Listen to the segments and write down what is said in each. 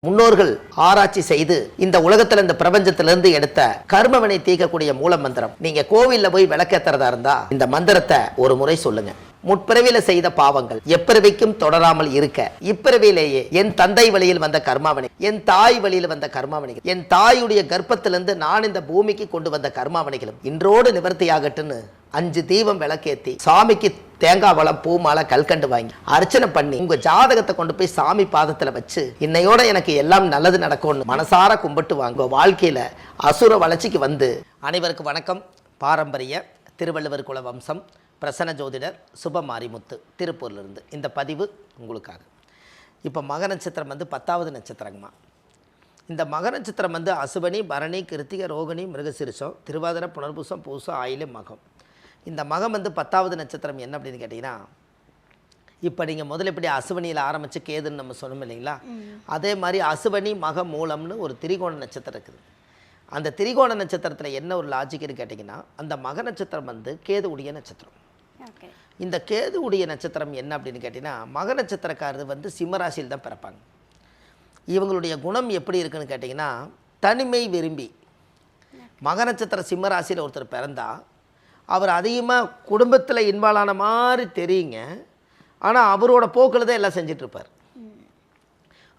முன்னோர்கள் ஆராய்ச்சி செய்து இந்த உலகத்துல இந்த பிரபஞ்சத்திலிருந்து எடுத்த கர்மவினை தீர்க்கக்கூடிய மூல மந்திரம். நீங்க கோவில்ல போய் விளக்கேத்துறதா இருந்தா இந்த மந்திரத்தை ஒரு முறை சொல்லுங்க. முற்பிறவில செய்த பாவங்கள் எப்பிறவிக்கும் தொடராமல் இருக்க இப்பிறவிலேயே என் தந்தை வழியில் வந்த கர்மாவனை, என் தாய் வழியில் வந்த கர்மாவனைகள், என் தாயுடைய கர்ப்பத்திலிருந்து நான் இந்த பூமிக்கு கொண்டு வந்த கர்மாவனைகளும் இன்றோடு நிவர்த்தியாகட்டுன்னு 5 தீபம் விளக்கேத்தி சாமிக்கு தேங்காய் வளம் பூ மாலை கல்கண்டு வாங்கி அர்ச்சனை பண்ணி உங்க ஜாதகத்தை கொண்டு போய் சாமி பாதத்துல வச்சு இன்னையோட எனக்கு எல்லாம் நல்லது நடக்கும்னு மனசார கும்பிட்டு வாங்க. வாழ்க்கையில அசுர வளர்ச்சிக்கு வந்து. அனைவருக்கும் வணக்கம். பாரம்பரிய திருவள்ளுவர் குல வம்சம் பிரசன்ன ஜோதிடர் சுப மாரிமுத்து திருப்பூர்லேருந்து இந்த பதிவு உங்களுக்காக. இப்போ மக நட்சத்திரம் 10வது நட்சத்திரங்கம்மா. இந்த மக நட்சத்திரம் அசுபனி, பரணி, கிருத்திகை, ரோகிணி, மிருகசிரிஷம், திருவாதிரை, புனர்பூசம், பூசம், ஆயிலம், மகம். இந்த மகம் 10வது நட்சத்திரம் என்ன அப்படின்னு கேட்டிங்கன்னா, இப்போ நீங்கள் முதல்ல இப்படி அசுவனியில் ஆரம்பித்து கேதுன்னு நம்ம சொன்னோம் இல்லைங்களா, அதே மாதிரி அசுவனி மக மூலம்னு ஒரு திரிகோண நட்சத்திரம் இருக்குது. அந்த திரிகோண நட்சத்திரத்தில் என்ன ஒரு லாஜிக்னு கேட்டிங்கன்னா, அந்த மக நட்சத்திரம் கேது உடைய நட்சத்திரம். இந்த கேது உடைய நட்சத்திரம் என்ன அப்படின்னு கேட்டிங்கன்னா, மக நட்சத்திரக்காரர் சிம்மராசியில் தான் பிறப்பாங்க. இவங்களுடைய குணம் எப்படி இருக்குன்னு கேட்டிங்கன்னா, தனிமை விரும்பி. மக நட்சத்திர சிம்மராசியில் ஒருத்தர் பிறந்தால் அவர் அதிகமாக குடும்பத்தில் இன்வால்வான மாதிரி தெரியுங்க, ஆனால் அவரோட போக்கில் தான் எல்லாம் செஞ்சிட்ருப்பார்.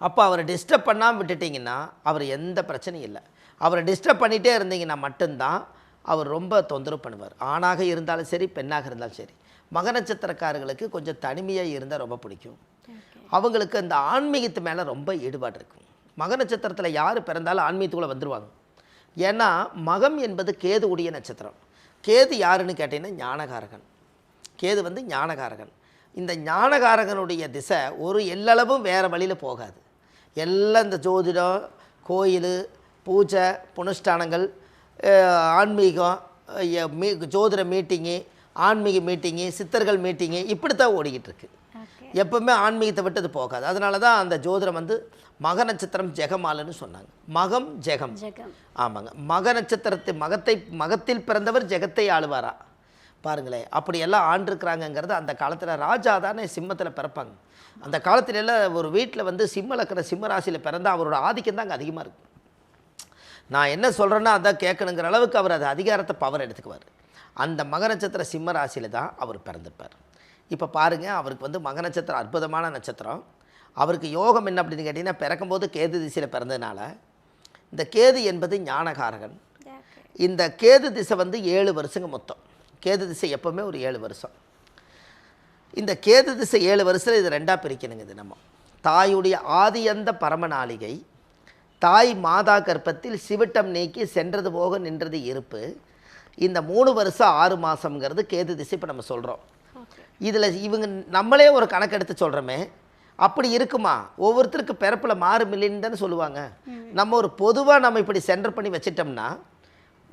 அப்போ அவரை டிஸ்டர்ப் பண்ணாமல் விட்டுட்டிங்கன்னா அவர் எந்த பிரச்சனையும் இல்லை. அவரை டிஸ்டர்ப் பண்ணிகிட்டே இருந்தீங்கன்னா மட்டும்தான் அவர் ரொம்ப தொந்தரவு பண்ணுவார். ஆணாக இருந்தாலும் சரி, பெண்ணாக இருந்தாலும் சரி. மக நட்சத்திரக்காரர்களுக்கு கொஞ்சம் தனிமையாக இருந்தால் ரொம்ப பிடிக்கும். அவங்களுக்கு அந்த ஆன்மீகத்து மேலே ரொம்ப ஈடுபாடு இருக்கும். மக நட்சத்திரத்தில் யார் பிறந்தாலும் ஆன்மீகத்துக்குள்ளே வந்துடுவாங்க. ஏன்னா மகம் என்பது கேது உடைய நட்சத்திரம். கேது யாருன்னு கேட்டிங்கன்னா ஞானகாரகன். கேது ஞானகாரகன். இந்த ஞானகாரகனுடைய திசை ஒரு எல்லளவும் வேறு வழியில் போகாது. எல்லாம் இந்த ஜோதிடம், கோயில், பூஜை, புனுஷ்டானங்கள், ஆன்மீகம், ஜோதிட மீட்டிங்கு, ஆன்மீக மீட்டிங்கு, சித்தர்கள் மீட்டிங்கு, இப்படி தான் ஓடிக்கிட்டு இருக்கு. எப்பவுமே ஆன்மீகத்தை விட்டு அது போகாது. அதனால தான் அந்த ஜோதிடம் மக நட்சத்திரம் ஜெகமாலன்னு சொன்னாங்க. மகம் ஜெகம். ஆமாங்க. மக நட்சத்திரத்தை மகத்தில் பிறந்தவர் ஜெகத்தை ஆளுவாரா பாருங்களேன். அப்படியெல்லாம் ஆண்டிருக்கிறாங்கங்கிறது. அந்த காலத்தில் ராஜா தானே சிம்மத்தில் பிறப்பாங்க. அந்த காலத்துல எல்லாம் ஒரு வீட்டில் சிம்ம லக்கண சிம்மராசியில் பிறந்தால் அவரோட ஆதிக்கம் தான் அங்கே அதிகமாக இருக்கும். நான் என்ன சொல்கிறேன்னா அதான் கேட்கணுங்கிற அளவுக்கு அவர் அது அதிகாரத்தை பவர் எடுத்துக்குவார். அந்த மக நட்சத்திர சிம்ம ராசியில் தான் அவர் பிறந்திருப்பார். இப்போ பாருங்கள், அவருக்கு மக நட்சத்திரம் அற்புதமான நட்சத்திரம். அவருக்கு யோகம் என்ன அப்படின்னு கேட்டிங்கன்னா, பிறக்கும்போது கேது திசையில் பிறந்ததுனால இந்த கேது என்பது ஞானகாரகன். இந்த கேது திசை 7 வருஷங்க மொத்தம். கேது திசை எப்போவுமே ஒரு 7 வருஷம். இந்த கேது திசை 7 வருஷத்தில் இது 2ஆக பிரிக்கணுங்க. இது நம்ம தாயுடைய ஆதியந்த பரமநாளிகை, தாய் மாதா கர்ப்பத்தில் சிவிட்டம் நீக்கி சென்றது போக நின்றது இருப்பு. இந்த 3 வருஷம் 6 மாதம்ங்கிறது கேது திசை. இப்போ நம்ம சொல்கிறோம். இதில் இவங்க நம்மளே ஒரு கணக்கெடுத்து சொல்கிறோமே, அப்படி இருக்குமா? ஒவ்வொருத்தருக்கு பிறப்பில் மாறு மில்லின்னு தானே சொல்லுவாங்க. நம்ம ஒரு பொதுவாக நம்ம இப்படி சென்டர் பண்ணி வச்சிட்டோம்னா,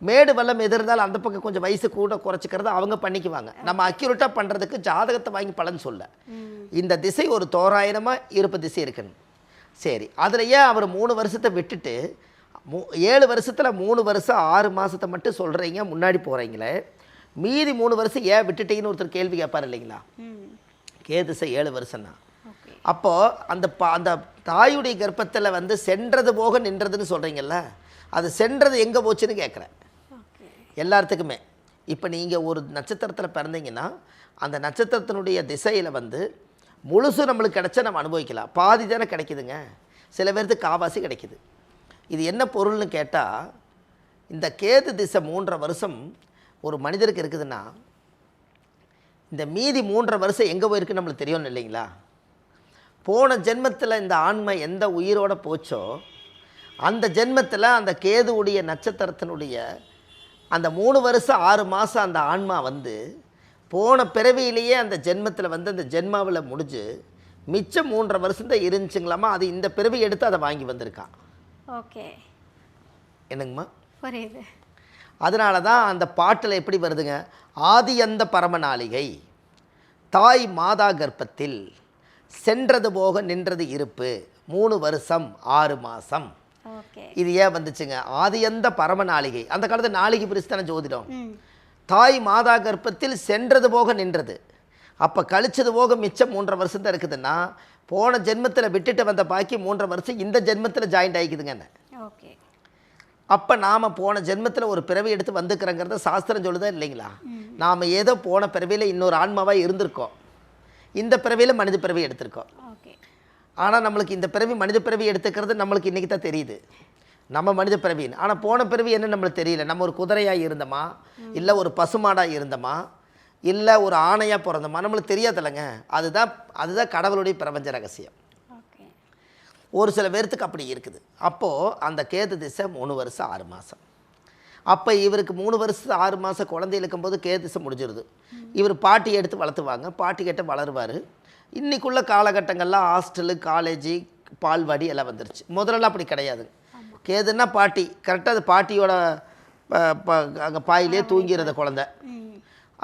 மேடு வெள்ளம் எது இருந்தாலும் அந்த பக்கம் கொஞ்சம் வயசு கூட குறைச்சிக்கிறத அவங்க பண்ணிக்குவாங்க. நம்ம அக்யூரேட்டாக பண்ணுறதுக்கு ஜாதகத்தை வாங்கி பலன் சொல்ல. இந்த திசை ஒரு தோராயிரமாக இருப்பு திசை இருக்குன்னு. சரி, அதில் ஏன் அவர் 3 வருஷத்தை விட்டுட்டு 7 வருஷத்தில் 3 வருஷம் 6 மாதத்தை மட்டும் சொல்கிறீங்க, முன்னாடி போகிறீங்களே, மீதி 3 வருஷம் ஏன் விட்டுட்டீங்கன்னு ஒருத்தர் கேள்வி கேட்பார் இல்லைங்களா? கேதுசை 7 வருஷம்னா அப்போது அந்த தாயுடைய கர்ப்பத்தில் சென்றது போக நின்றதுன்னு சொல்கிறீங்கல்ல, அது சென்றது எங்கே போச்சுன்னு கேட்குறேன் எல்லாத்துக்குமே. இப்போ நீங்கள் ஒரு நட்சத்திரத்தில் பிறந்தீங்கன்னா அந்த நட்சத்திரத்தினுடைய திசையில் முழுசு நம்மளுக்கு கிடச்சா நம்ம அனுபவிக்கலாம். பாதி தானே கிடைக்குதுங்க. சில பேருக்கு காவாசி கிடைக்குது. இது என்ன பொருள்னு கேட்டால், இந்த கேது திசை 3.5 வருஷம் ஒரு மனிதருக்கு இருக்குதுன்னா, இந்த மீதி 3.5 வருஷம் எங்கே போயிருக்குன்னு நம்மளுக்கு தெரியணும் இல்லைங்களா? போன ஜென்மத்தில் இந்த ஆன்மை எந்த உயிரோடு போச்சோ அந்த ஜென்மத்தில் அந்த கேதுவுடைய நட்சத்திரத்தினுடைய அந்த 3 வருஷம் 6 மாதம் அந்த ஆன்மா போன பிறவியிலேயே அந்த ஜென்மத்தில் அந்த ஜென்மாவில் முடிஞ்சு மிச்சம் 3.5 வருஷம் தான் இருந்துச்சுங்களாமா. அது இந்த பிறவி எடுத்து அதை வாங்கி வந்திருக்கான். ஓகே, என்னங்கம்மா புரியுது. அதனால தான் அந்த பாட்டில் எப்படி வருதுங்க, ஆதி அந்த பரமநாளிகை தாய் மாதா கர்ப்பத்தில் சென்றது போக நின்றது இருப்பு 3 வருஷம் 6 மாதம். இது ஏன் வந்துச்சுங்க? ஆதி அந்த பரமநாளிகை. அந்த காலத்தில் நாளிகை பிரிச்சு தானே ஜோதிடம். தாய் மாதா கர்ப்பத்தில் சென்றது போக நின்றது. அப்போ கழிச்சது போக மிச்சம் 3.5 வருஷம் தான் இருக்குதுன்னா போன ஜென்மத்தில் விட்டுட்டு வந்த பாக்கி 3.5 வருஷம் இந்த ஜென்மத்தில் ஜாயிண்ட் ஆகிக்குதுங்க என்ன. ஓகே. அப்போ நாம் போன ஜென்மத்தில் ஒரு பிறவி எடுத்து வந்துக்கிறோங்கிறத சாஸ்திரம் சொல்லுதா இல்லைங்களா? நாம் ஏதோ போன பிறவியில் இன்னொரு ஆன்மாவாக இருந்திருக்கோம், இந்த பிறவியில் மனித பிறவி எடுத்திருக்கோம். ஆனால் நம்மளுக்கு இந்த பிறவி மனித பிறவி எடுத்துக்கிறது நம்மளுக்கு இன்றைக்கி தான் தெரியுது நம்ம மனித பிறவின்னு. ஆனால் போன பிறவி என்ன நம்மளுக்கு தெரியல. நம்ம ஒரு குதிரையாக இருந்தோமா, இல்லை ஒரு பசுமாடாக இருந்தோமா, இல்லை ஒரு ஆணையாக பிறந்தோமா, நம்மளுக்கு தெரியாதில்லைங்க. அதுதான் கடவுளுடைய பிரபஞ்ச ரகசியம். ஒரு சில பேர்த்துக்கு அப்படி இருக்குது. அப்போது அந்த கேது திசை 3 வருஷம் 6 மாதம். அப்போ இவருக்கு 3 வருஷம் 6 மாதம் குழந்தை இருக்கும்போது கேது திசை முடிஞ்சிருது. இவர் பாட்டி எடுத்து வளர்த்துவாங்க, பாட்டி கிட்ட வளருவார். இன்றைக்குள்ள காலகட்டங்கள்லாம் ஹாஸ்டலு, காலேஜு, பால்வாடி எல்லாம் வந்துருச்சு. முதல்ல அப்படி கிடையாது. கேதுன்னா பாட்டி, கரெக்டாக அது பாட்டியோட அங்கே பாயிலே தூங்கிறத குழந்தை.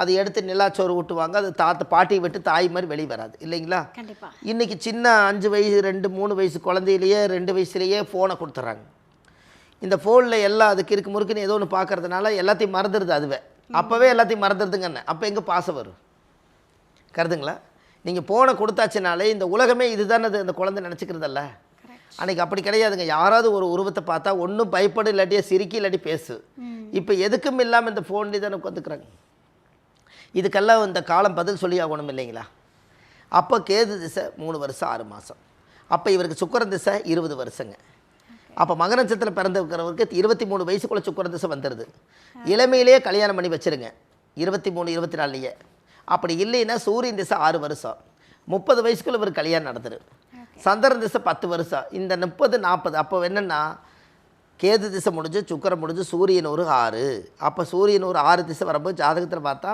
அது எடுத்து நிலாச்சோறு ஊட்டுவாங்க. அது பாட்டியை விட்டு தாய் மாதிரி வெளியே வராது இல்லைங்களா? இன்றைக்கி சின்ன 5 வயசு 2-3 வயசு குழந்தையிலேயே 2 வயசுலேயே ஃபோனை கொடுத்துட்றாங்க. இந்த ஃபோனில் எல்லாம் அதுக்கு இருக்கு முறுக்குன்னு ஏதோ ஒன்று பார்க்கறதுனால எல்லாத்தையும் மறந்துடுது. அதுவே அப்போவே எல்லாத்தையும் மறந்துடுதுங்கண்ணே. அப்போ எங்கே பாசம் வரும்? கருதுங்களா? நீங்கள் ஃபோனை கொடுத்தாச்சுனாலே இந்த உலகமே இதுதானே அந்த குழந்தை நினச்சிக்கிறதல்ல. அன்றைக்கி அப்படி கிடையாதுங்க. யாராவது ஒரு உருவத்தை பார்த்தா ஒன்றும் பயப்படு, இல்லாட்டியே சிரிக்கி, இல்லாட்டி பேசு. இப்போ எதுக்கும் இல்லாமல் இந்த ஃபோன்லேயே தானே உட்காந்துக்கிறாங்க. இதுக்கெல்லாம் இந்த காலம் பதில் சொல்லி ஆகணும் இல்லைங்களா? அப்போ கேது திசை 3 வருஷம் 6 மாதம். அப்போ இவருக்கு சுக்கிரன் திசை 20 வருஷங்க. அப்போ மகர நட்சத்திரத்தில் பிறந்திருக்கிறவருக்கு 23 வயசுக்குள்ளே சுக்கிரன் திசை வந்துடுது. இளமையிலேயே கல்யாணம் பண்ணி வச்சுருங்க 23-24லேயே. அப்படி இல்லைன்னா சூரியன் திசை 6 வருஷம், 30 வயசுக்குள்ள இவர் கல்யாணம் நடத்துரு. சந்திரன் திசை 10 வருஷம். இந்த 30-40 அப்போ என்னென்னா கேது திசை முடிஞ்சு சுக்கிரன் முடிஞ்சு சூரியன் ஒரு 6. அப்போ சூரியன் ஒரு 6 திசை வரும்போது ஜாதகத்தில் பார்த்தா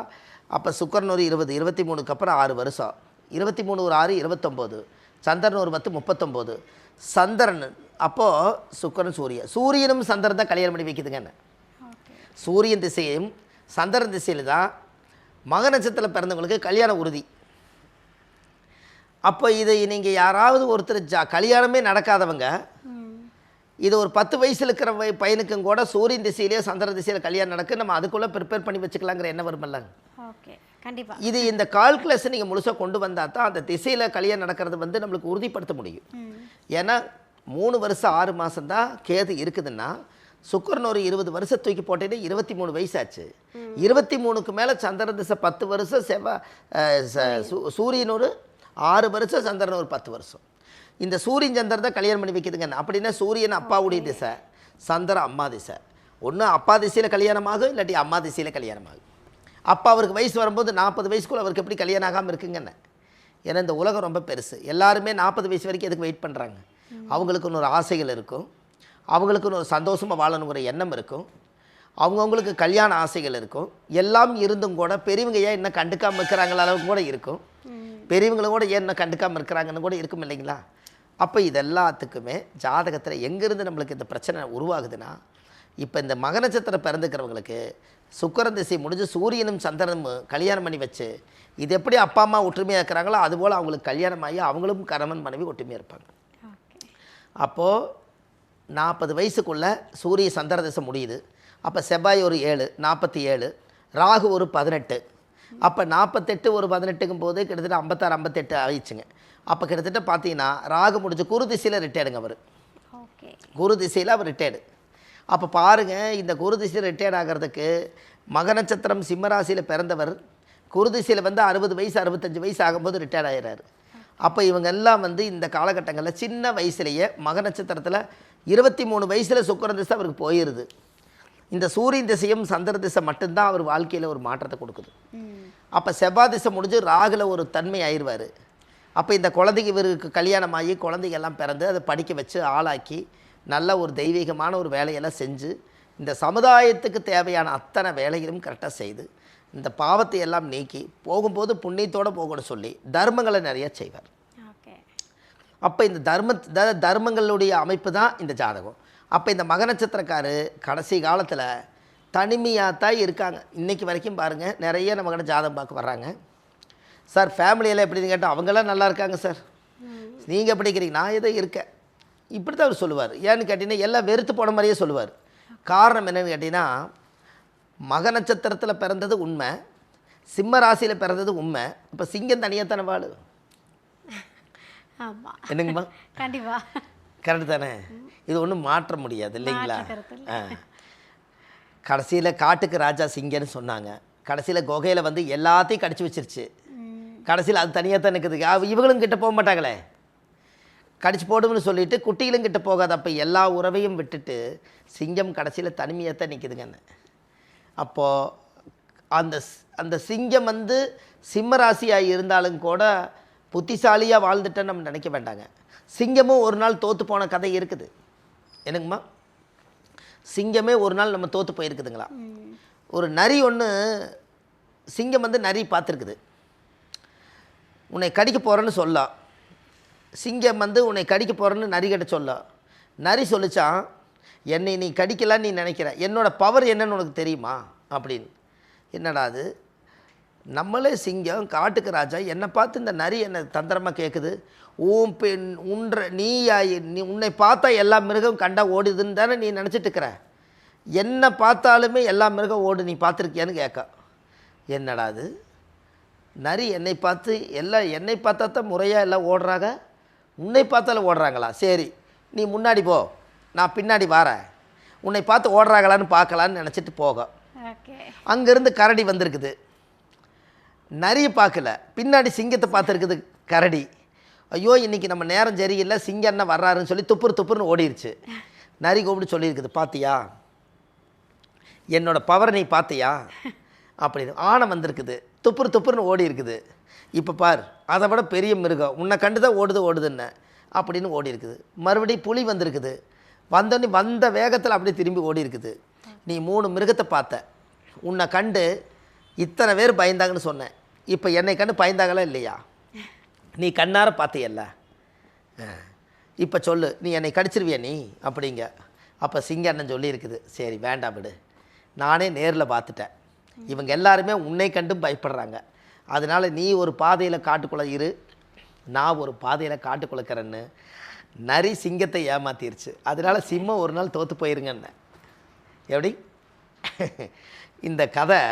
அப்போ சுக்கிரன் ஒரு 20, 23க்கு அப்புறம் 6 வருஷம், 23 ஒரு 6 29, சந்திரன் ஒரு 10 39. சந்திரன் அப்போது சுக்கிரன் சூரியனும் சந்திரன் தான் கல்யாணம் பண்ணி வைக்குதுங்க. சூரியன் திசையும் சந்திரன் திசையில் தான் மக நட்சத்திரத்தில் பிறந்தவங்களுக்கு கல்யாணம் உறுதி. அப்போ இதை நீங்கள் யாராவது ஒருத்தர் கல்யாணமே நடக்காதவங்க, இது ஒரு 10 வயசில் இருக்கிற பையனுக்கும் கூட சூரியன் திசையிலேயே சந்திர திசையில் கல்யாணம் நடக்கு, நம்ம அதுக்குள்ளே ப்ரிப்பேர் பண்ணி வச்சுக்கலாங்கிற என்ன வருமில்ல. ஓகே, கண்டிப்பாக. இது இந்த கால்குலேஷன் நீங்கள் முழுசாக கொண்டு வந்தால் தான் அந்த திசையில் கல்யாணம் நடக்கிறது நம்மளுக்கு உறுதிப்படுத்த முடியும். ஏன்னா 3 வருஷம் 6 மாதம் தான் கேது இருக்குதுன்னா சுக்கிரன் ஒரு 20 வருஷம் தூக்கி போட்டேன்னா 23 வயசாச்சு. 23க்கு மேலே சந்திர திசை 10 வருஷம், சூரியன் ஒரு 6 வருஷம், சந்திரன் ஒரு 10 வருஷம். இந்த சூரியன் சந்திரன் தான் கல்யாணம் பண்ணி வைக்குதுங்க. அப்படின்னா சூரியன் அப்பாவுடைய திசை, சந்திரன் அம்மா திசை. ஒன்று அப்பா திசையில் கல்யாணமாகும், இல்லாட்டி அம்மா திசையில் கல்யாணமாகும். அப்பா அவருக்கு வயசு வரும்போது 40 வயசுக்குள்ள அவருக்கு எப்படி கல்யாணம் ஆகாமல் இருக்குங்கண்ணே. ஏன்னா இந்த உலகம் ரொம்ப பெருசு. எல்லாருமே 40 வயசு வரைக்கும் எதுக்கு வெயிட் பண்ணுறாங்க? அவங்களுக்குன்னு ஒரு ஆசைகள் இருக்கும், அவங்களுக்குன்னு ஒரு சந்தோஷமாக வாழணுங்கிற எண்ணம் இருக்கும், அவங்கவுங்களுக்கு கல்யாண ஆசைகள் இருக்கும். எல்லாம் இருந்தும் கூட பெரியவங்க ஏன் இன்னும் கண்டுக்காமல் இருக்கிறாங்கள அளவுக்கு கூட இருக்கும். பெரியவங்களும் கூட ஏன் இன்னும் கண்டுக்காமல் இருக்கிறாங்கன்னு கூட இருக்கும் இல்லைங்களா? அப்போ இது எல்லாத்துக்குமே ஜாதகத்தில் எங்கேருந்து நம்மளுக்கு இந்த பிரச்சனை உருவாகுதுன்னா, இப்போ இந்த மக நட்சத்திரம் பிறந்துக்கிறவங்களுக்கு சுக்கிரன் திசை முடிஞ்சு சூரியனும் சந்திரனும் கல்யாணம் பண்ணி வச்சு இது எப்படி அப்பா அம்மா ஒற்றுமையாக இருக்கிறாங்களோ அதுபோல் அவங்களுக்கு கல்யாணம் ஆகி அவங்களும் கணவன் மனைவி ஒற்றுமையாக இருப்பாங்க. அப்போது 40 வயசுக்குள்ளே சூரிய சந்திர திசை முடியுது. அப்போ செவ்வாய் ஒரு 7, 47, ராகு ஒரு 18. அப்போ 48 ஒரு 18க்கும் போது கிட்டத்தட்ட 56, 58 ஆயிடுச்சுங்க. அப்போ கிட்டத்தட்ட பார்த்தீங்கன்னா ராகு முடிஞ்சு குரு திசையில் ரிட்டையர்டுங்க அவர். குரு திசையில் அவர் ரிட்டையர்டு. அப்போ பாருங்கள், இந்த குரு திசையில் ரிட்டையர்ட் ஆகிறதுக்கு மக நட்சத்திரம் சிம்மராசியில் பிறந்தவர் குரு திசையில் வந்து 60 வயசு 65 வயசு ஆகும்போது ரிட்டையர்ட் ஆகிறாரு. அப்போ இவங்க எல்லாம் வந்து இந்த காலகட்டங்களில் சின்ன வயசுலேயே மக நட்சத்திரத்தில் 23 வயசில் சுக்கிரன் திசை அவருக்கு போயிடுது. இந்த சூரியன் திசையும் சந்திர திசை மட்டும்தான் அவர் வாழ்க்கையில் ஒரு மாற்றத்தை கொடுக்குது. அப்போ செவ்வாய் திசை முடிஞ்சு ராகுல ஒரு தன்மை ஆயிடுவார். அப்போ இந்த குழந்தைக்கு இவருக்கு கல்யாணம் ஆகி குழந்தைகள்லாம் பிறந்து அதை படிக்க வச்சு ஆளாக்கி நல்ல ஒரு தெய்வீகமான ஒரு வேலையெல்லாம் செஞ்சு இந்த சமுதாயத்துக்கு தேவையான அத்தனை வேலைகளும் கரெக்டாக செய்து இந்த பாவத்தை எல்லாம் நீக்கி போகும்போது புண்ணியத்தோடு போகணும்னு சொல்லி தர்மங்களை நிறைய செய்வார். அப்போ இந்த தர்மங்களுடைய அமைப்பு தான் இந்த ஜாதகம். அப்போ இந்த மக நட்சத்திரக்காரு கடைசி காலத்தில் தனிமையாக தான் இருக்காங்க. இன்றைக்கி வரைக்கும் பாருங்கள், நிறைய நம்ம ஜாதகம் பார்க்க வர்றாங்க. சார் ஃபேமிலியெல்லாம் எப்படின்னு கேட்டால் அவங்களாம் நல்லா இருக்காங்க சார், நீங்கள் எப்படி இருக்கிறீங்க? நான் ஏதோ இருக்கேன், இப்படி தான் அவர் சொல்லுவார். ஏன்னு கேட்டிங்கன்னா எல்லாம் வெறுத்து போன மாதிரியே சொல்லுவார். காரணம் என்னென்னு கேட்டிங்கன்னா, மக நட்சத்திரத்தில் பிறந்தது உண்மை, சிம்ம ராசியில் பிறந்தது உண்மை. இப்போ சிங்கம் தனியாக தானே வாழு. ஆமா என்னங்கம்மா? கண்டிப்பா கரெக்டு தானே? இது ஒன்றும் மாற்ற முடியாது இல்லைங்களா? மாற்று கருத்து இல்ல. கடைசியில் காட்டுக்கு ராஜா சிங்கன்னு சொன்னாங்க. கடைசியில் குகையில் வந்து எல்லாத்தையும் கடிச்சு வச்சிருச்சு. கடைசியில் அது தனியாக தான் நிற்குது. இவங்களும் கிட்ட போக மாட்டாங்களே, கடிச்சு போடும்னு சொல்லிட்டு குட்டிகளும் கிட்ட போகாது. அப்போ எல்லா உறவையும் விட்டுட்டு சிங்கம் கடைசியில் தனிமையாக தான் நிற்குதுங்கன்னு. அப்போது அந்த சிங்கம் வந்து சிம்மராசியாக இருந்தாலும் கூட புத்திசாலியாக வாழ்ந்துட்டேன்னு நம்ம நினைக்க வேண்டாங்க. சிங்கமும் ஒரு நாள் தோற்று போன கதை இருக்குது. என்னங்கம்மா? சிங்கமே ஒரு நாள் நம்ம தோற்று போயிருக்குதுங்களா? ஒரு நரி ஒன்று, சிங்கம் வந்து நரி பார்த்துருக்குது. உன்னை கடிக்க போகிறேன்னு சொல்ல, சிங்கம் வந்து உன்னை கடிக்க போகிறேன்னு நரி கிட்ட சொல்ல, நரி சொல்லிச்சான், என்னை நீ கடிக்கலான்னு நீ நினைக்கிற, என்னோடய பவர் என்னன்னு உனக்கு தெரியுமா அப்படின்னு. என்னடா அது, நம்மளே சிங்கம் காட்டுக்கு ராஜா, என்னை பார்த்து இந்த நரி என்னை தந்திரமாக கேட்குது. நீ உன்னை பார்த்தா எல்லா மிருகம் கண்டா ஓடுதுன்னு தானே நீ நினச்சிட்டு இருக்கிற, என்னை பார்த்தாலுமே எல்லா மிருகம் ஓடு, நீ பார்த்துருக்கியான்னு கேட்க. என்னடா அது, நரி என்னை பார்த்து என்னை பார்த்தா தான் முறையாக எல்லாம் ஓடுறாங்க, உன்னை பார்த்தாலும் ஓடுறாங்களா? சரி, நீ முன்னாடி போ, நான் பின்னாடி வரேன், உன்னை பார்த்து ஓடுறாங்களான்னு பார்க்கலான்னு நினச்சிட்டு போக. அங்கேருந்து கரடி வந்திருக்குது. நரியை பார்க்கல, பின்னாடி சிங்கத்தை பார்த்துருக்குது கரடி. ஐயோ இன்றைக்கி நம்ம நேரம் சரியில்லை, சிங்கம் என்ன வர்றாருன்னு சொல்லி துப்புன்னு ஓடிடுச்சு. நரி கூப்பிட்டு சொல்லியிருக்குது, பார்த்தியா என்னோடய பவர், நீ பார்த்தியா அப்படின்னு. ஆனை வந்திருக்குது, துப்புன்னு ஓடி இருக்குது. இப்போ பார், அதை விட பெரிய மிருகம் உன்னை கண்டு தான் ஓடுதுன்னு அப்படின்னு ஓடி இருக்குது. மறுபடியும் புலி வந்திருக்குது, வந்தோடனே வந்த வேகத்தில் அப்படியே திரும்பி ஓடி இருக்குது. நீ 3 மிருகத்தை பார்த்த, உன்னை கண்டு இத்தனை பேர் பயந்தாங்கன்னு சொன்னேன், இப்போ என்னை கண்டு பயந்தாங்களா இல்லையா? நீ கண்ணார பார்த்தியல்ல, இப்போ சொல்லு, நீ என்னை கடிச்சிருவியா நீ அப்படிங்க. அப்போ சிங்க அண்ணன் சொல்லியிருக்குது, சரி வேண்டாம் விடு, நானே நேரில் பார்த்துட்டேன், இவங்க எல்லாருமே உன்னை கண்டும் பயப்படுறாங்க, அதனால் நீ ஒரு பாதையில் காட்டுக்குள்ளே இரு, நான் ஒரு பாதையில் காட்டுக்குள்ளக்கிறேன்னு நரி சிங்கத்தை ஏமாத்திருச்சு. அதனால் சிம்மம் ஒரு நாள் தோற்று போயிருங்கன்னு. எப்படி இந்த கதை?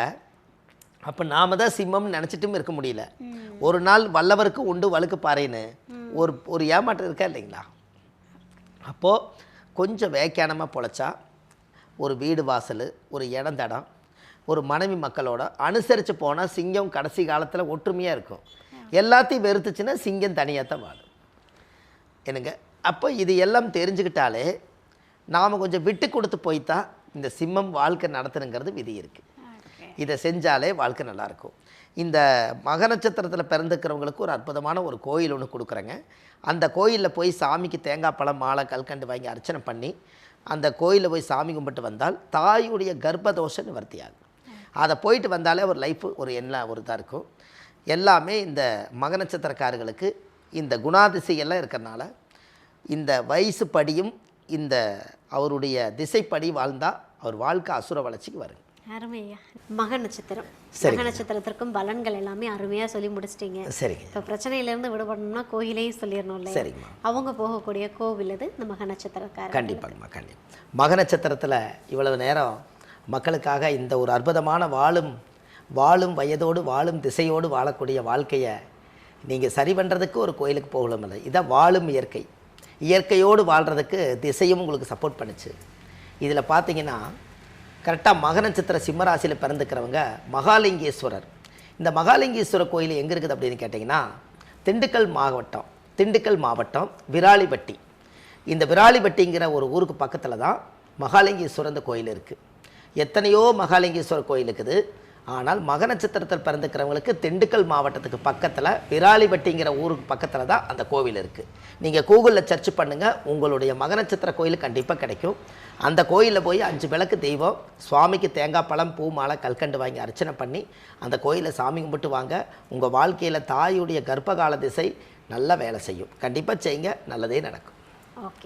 அப்போ நாம தான் சிம்மம்னு நினச்சிட்டும் இருக்க முடியல. ஒரு நாள் வல்லவருக்கு உண்டு வழுக்கு பாறைன்னு ஒரு ஏமாற்றம் இருக்கா இல்லைங்களா? அப்போது கொஞ்சம் வேக்கியானமாக பொழைச்சா, ஒரு வீடு வாசல், ஒரு இடந்தடம், ஒரு மனைவி மக்களோட அனுசரித்து போனால் சிங்கம் கடைசி காலத்தில் ஒற்றுமையாக இருக்கும். எல்லாத்தையும் வெறுத்துச்சுன்னா சிங்கம் தனியாக தான் வாழும். என்னங்க? அப்போ இது எல்லாம் தெரிஞ்சுக்கிட்டாலே நாம் கொஞ்சம் விட்டு கொடுத்து போய்த்தான் இந்த சிம்மம் வாழ்க்கை நடத்தணுங்கிறது விதி இருக்குது. இதை செஞ்சாலே வாழ்க்கை நல்லாயிருக்கும். இந்த மக நட்சத்திரத்தில் பிறந்துக்கிறவங்களுக்கு ஒரு அற்புதமான ஒரு கோயில் ஒன்று கொடுக்குறேங்க. அந்த கோயிலில் போய் சாமிக்கு தேங்காய் பழம் மாலை கல்கண்டு வாங்கி அர்ச்சனை பண்ணி அந்த கோயிலில் போய் சாமி கும்பிட்டு வந்தால் தாயுடைய கர்ப்பதோஷம் நிவர்த்தியாகும். அதை போயிட்டு வந்தாலே ஒரு லைஃப் ஒரு இதாக இருக்கும். எல்லாமே இந்த மக நட்சத்திரக்காரர்களுக்கு இந்த குணாதிசையெல்லாம் இருக்கிறனால இந்த வயசு படியும் இந்த அவருடைய திசைப்படி வாழ்ந்தால் அவர் வாழ்க்கை அசுர வளர்ச்சிக்கு வருங்க. அருமையா. மக நட்சத்திரம், மக நட்சத்திரத்திற்கும் பலன்கள் எல்லாமே அருமையா சொல்லி முடிச்சிட்டீங்க. சரிங்க. இப்போ பிரச்சனையிலேருந்து விடுபடணும்னா கோயிலையும் சொல்லிடணும் இல்லை? சரிங்கம்மா. அவங்க போகக்கூடிய கோவில் இது இந்த மக நட்சத்திரக்காரர். கண்டிப்பாங்கம்மா, கண்டிப்பாக. மக நட்சத்திரத்தில் இவ்வளவு நேரம் மக்களுக்காக இந்த ஒரு அற்புதமான வாழும் வயதோடு வாழும் திசையோடு வாழக்கூடிய வாழ்க்கையை நீங்கள் சரி பண்ணுறதுக்கு ஒரு கோயிலுக்கு போகலும் இல்லை. இதான் வாழும் இயற்கையோடு வாழ்கிறதுக்கு திசையும் உங்களுக்கு சப்போர்ட் பண்ணுச்சு. இதில் பார்த்தீங்கன்னா கரெக்டாக மக நட்சத்திர சிம்மராசியில் பிறந்துக்கிறவங்க மகாலிங்கேஸ்வரர். இந்த மகாலிங்கேஸ்வரர் கோயில் எங்கே இருக்குது அப்படின்னு கேட்டிங்கன்னா திண்டுக்கல் மாவட்டம் விராலிப்பட்டி. இந்த விராலிப்பட்டிங்கிற ஒரு ஊருக்கு பக்கத்தில் தான் மகாலிங்கேஸ்வரர் இந்த கோயில் இருக்குது. எத்தனையோ மகாலிங்கேஸ்வரர் கோயில் இருக்குது. ஆனால் மக நட்சத்திரத்தில் பிறந்துக்கிறவங்களுக்கு திண்டுக்கல் மாவட்டத்துக்கு பக்கத்தில் விராலிப்பட்டிங்கிற ஊருக்கு பக்கத்தில் தான் அந்த கோவில் இருக்குது. நீங்கள் கூகுளில் சர்ச் பண்ணுங்கள், உங்களுடைய மக நட்சத்திர கோயில் கண்டிப்பாக கிடைக்கும். அந்த கோயிலில் போய் 5 விளக்கு தெய்வம், சுவாமிக்கு தேங்காய் பழம் பூ மாலை கல்கண்டு வாங்கி அர்ச்சனை பண்ணி அந்த கோயிலை சாமி கும்பிட்டு வாங்க. உங்கள் வாழ்க்கையில் தாயுடைய கர்ப்பகால திசை நல்லா வேலை செய்யும். கண்டிப்பாக செய்யுங்க, நல்லதே நடக்கும். ஓகே.